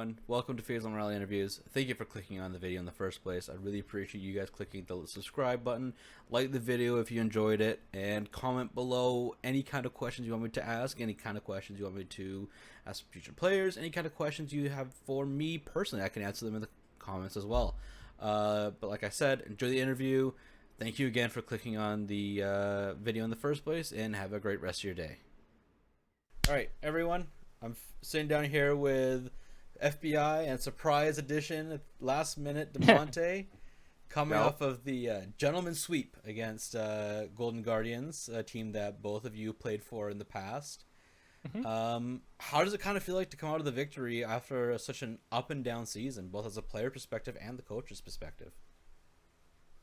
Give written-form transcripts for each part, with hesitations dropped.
everyone. Welcome to Phase on Rally Interviews. Thank you for clicking on the video in the first place. I really appreciate you guys clicking the subscribe button, like the video if you enjoyed it, and comment below any kind of questions you want me to ask, any kind of questions you want me to ask future players, any kind of questions you have for me personally. I can answer them in the comments as well. But like I said, enjoy the interview. Thank you again for clicking on the video in the first place, and have a great rest of your day. All right, everyone. I'm sitting down here with FBI and surprise edition, last minute Damonte, coming off of the gentleman's sweep against Golden Guardians, a team that both of you played for in the past. How does it kind of feel like to come out of the victory after such an up and down season, both as a player perspective and the coach's perspective?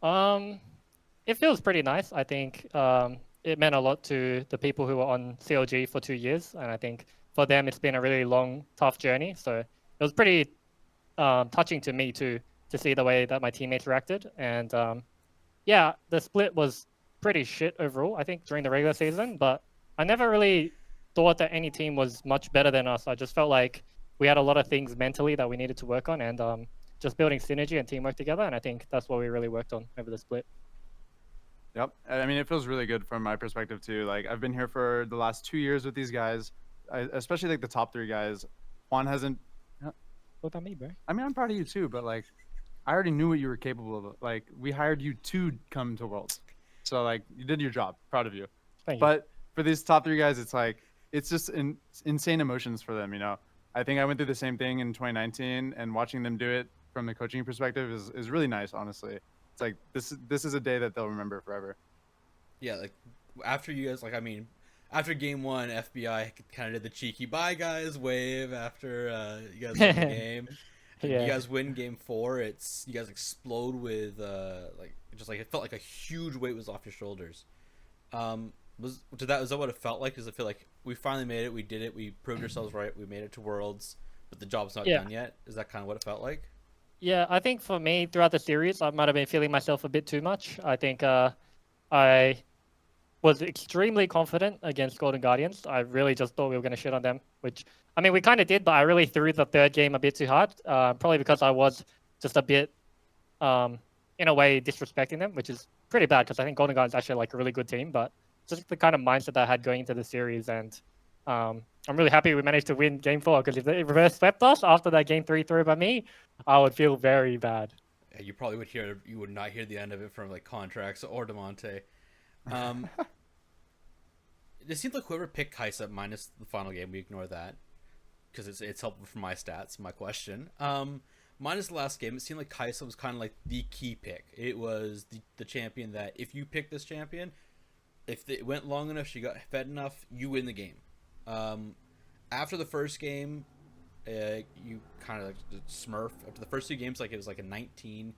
It feels pretty nice. I think it meant a lot to the people who were on CLG for 2 years, and I think for them it's been a really long, tough journey. So it was pretty touching to me too, to see the way that my teammates reacted. And yeah, the split was pretty shit overall, I think, during the regular season, but I never really thought that any team was much better than us. I just felt like we had a lot of things mentally that we needed to work on, and just building synergy and teamwork together. And I think that's what we really worked on over the split. Yep. I mean, it feels really good from my perspective too. Like, I've been here for the last 2 years with these guys, especially like the top three guys. Juan hasn't. What about me, bro? I mean, I'm proud of you too, but like, I already knew what you were capable of. Like, we hired you to come to Worlds, so like, you did your job. Proud of you. Thank you. But for these top three guys, it's like, it's just insane emotions for them. You know, I think I went through the same thing in 2019, and watching them do it from the coaching perspective is really nice. Honestly, it's like this is a day that they'll remember forever. Yeah, like after you guys, like I mean, after game one, FBI kind of did the cheeky "bye guys" wave after you guys win the game. Yeah. You guys win game four. You guys explode with like just like it felt like a huge weight was off your shoulders. Was that what it felt like? Does it feel like we finally made it? We did it. We proved ourselves right. We made it to Worlds, but the job's not done yet. Is that kind of what it felt like? Yeah, I think for me throughout the series, I might have been feeling myself a bit too much. I think I was extremely confident against Golden Guardians. I really just thought we were going to shit on them, which, I mean, we kind of did, but I really threw the third game a bit too hard, probably because I was just a bit, in a way, disrespecting them, which is pretty bad because I think Golden Guardians is actually like a really good team, but just the kind of mindset that I had going into the series. And I'm really happy we managed to win game 4, because if they reverse swept us after that game 3 throw by me, I would feel very bad. Yeah, you would not hear the end of it from like Contracts or Damonte. It seems like whoever picked Kaisa minus the final game, we ignore that because it's helpful for my stats. My question, minus the last game, it seemed like Kaisa was kind of like the key pick. It was the champion that if you pick this champion, if it went long enough, she got fed enough, you win the game. After the first game, you kind of like smurf. After the first 2 games, like it was like a 19-7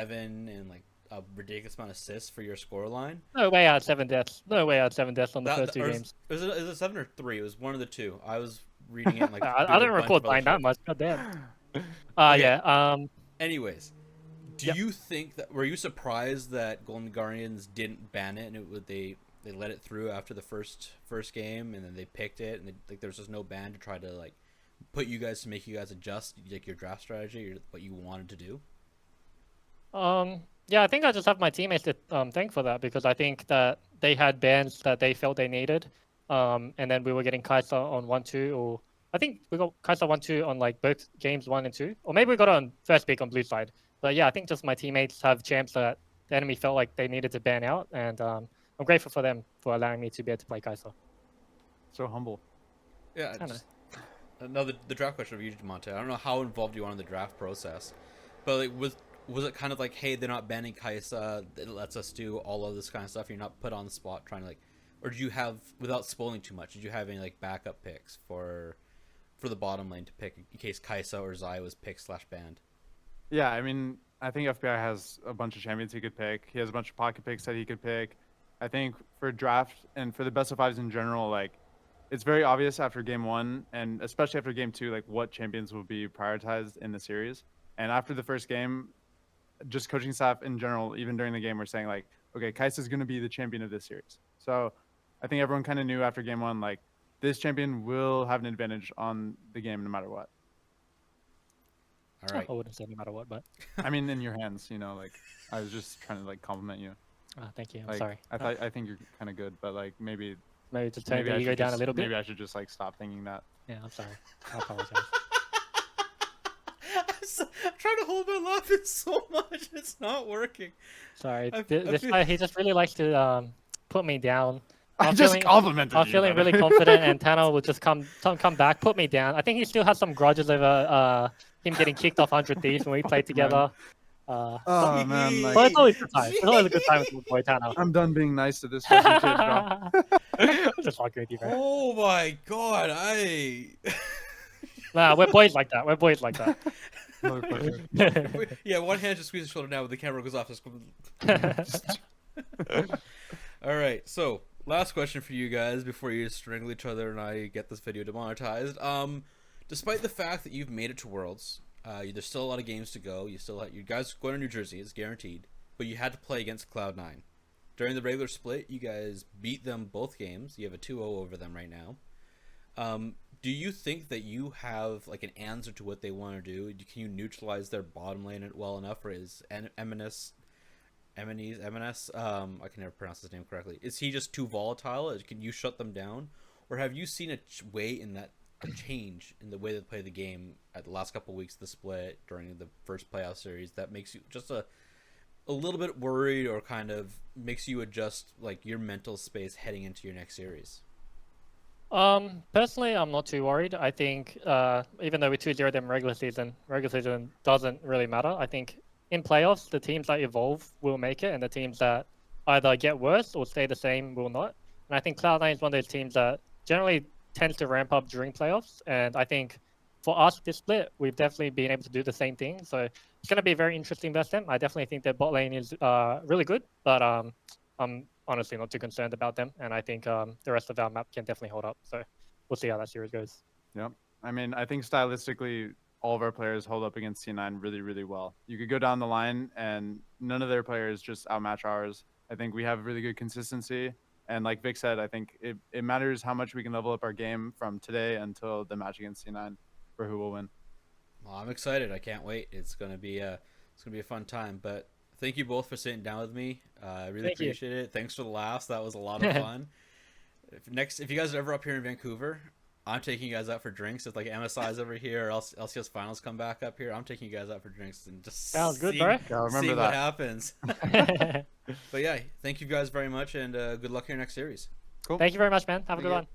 and like a ridiculous amount of assists for your scoreline. No way I had 7 deaths. No way I had 7 deaths on the first 2 games. Is it 7 or 3? It was one of the 2. I was reading it like I don't recall buying that much. God damn. Okay. Yeah. Anyways, do you think that were you surprised that Golden Guardians didn't ban it and they let it through after the first game and then they picked it and like there's just no ban to try to like put you guys to make you guys adjust like your draft strategy or what you wanted to do? Yeah, I think I just have my teammates to thank for that, because I think that they had bans that they felt they needed, and then we were getting Kaisa on 1-2, or I think we got Kaisa 1-2 on like both games 1 and 2, or maybe we got it on first pick on blue side. But yeah, I think just my teammates have champs that the enemy felt like they needed to ban out, and I'm grateful for them for allowing me to be able to play Kaisa. So humble. Yeah. Another the draft question for you, Damonte. I don't know how involved you are in the draft process, but like was it kind of like, hey, they're not banning Kaisa, it lets us do all of this kind of stuff, you're not put on the spot trying to like, or did you have, without spoiling too much, did you have any like backup picks for the bottom lane to pick in case Kaisa or Zai was picked / banned? Yeah, I mean, I think FBI has a bunch of champions he could pick. He has a bunch of pocket picks that he could pick. I think for draft and for the best of 5s in general, like, it's very obvious after game 1 and especially after game 2, like what champions will be prioritized in the series. And after the first game, just coaching staff in general, even during the game, were saying like, okay, Kaisa is going to be the champion of this series. So I think everyone kind of knew after game 1, like, this champion will have an advantage on the game no matter what. All right. I wouldn't say no matter what, but I mean, in your hands, you know, like I was just trying to like compliment you. thank you. I'm Like sorry. I think you're kind of good, but like maybe Maybe to turn maybe the I ego should down a just little bit. maybe I should just like stop thinking that. Yeah, I'm sorry. I apologize. I'm trying to hold my laugh in so much, it's not working. Sorry. I This feel- guy, he just really likes to put me down. I I'm just feeling, complimented I'm you. feeling man. really confident, and Tano will just come back, put me down. I think he still has some grudges over him getting kicked off 100 Thieves when we played together. Oh man, But like it's always a good time. It's always a good time with my boy Tano. I'm done being nice to this fucking kid, bro. I'm just fucking with you, bro. Oh my god, Nah, we're boys like that. We're boys like that. Motherfucker. yeah, one hand just squeezes the shoulder down when the camera goes off. All right, so last question for you guys before you strangle each other and I get this video demonetized. Despite the fact that you've made it to Worlds, there's still a lot of games to go. You guys going to New Jersey is guaranteed, but you had to play against Cloud9. During the regular split, you guys beat them both games. You have a 2-0 over them right now. Do you think that you have like an answer to what they want to do? Can you neutralize their bottom lane well enough, or is MNS? I can never pronounce his name correctly. Is he just too volatile? Can you shut them down, or have you seen a change in the way they play the game at the last couple of weeks of the split during the first playoff series that makes you just a little bit worried, or kind of makes you adjust like your mental space heading into your next series? Personally, I'm not too worried. I think even though we 2-0 them regular season doesn't really matter. I think in playoffs, the teams that evolve will make it, and the teams that either get worse or stay the same will not. And I think Cloud9 is one of those teams that generally tends to ramp up during playoffs. And I think for us this split, we've definitely been able to do the same thing. So it's going to be very interesting versus them. I definitely think their bot lane is really good, but I'm honestly not too concerned about them. And I think the rest of our map can definitely hold up. So we'll see how that series goes. Yep. I mean, I think stylistically, all of our players hold up against C9 really, really well. You could go down the line, and none of their players just outmatch ours. I think we have really good consistency. And like Vic said, I think it matters how much we can level up our game from today until the match against C9 for who will win. Well, I'm excited. I can't wait. It's gonna be a fun time. But thank you both for sitting down with me. I really appreciate it. Thanks for the laughs. That was a lot of fun. If you guys are ever up here in Vancouver, I'm taking you guys out for drinks. If like MSI's over here or LCS finals come back up here, I'm taking you guys out for drinks and just Sounds good, see, bro. Yeah, remember see that. what happens. But yeah, thank you guys very much, and good luck in your next series. Cool. Thank you very much, man. Have a good you. one.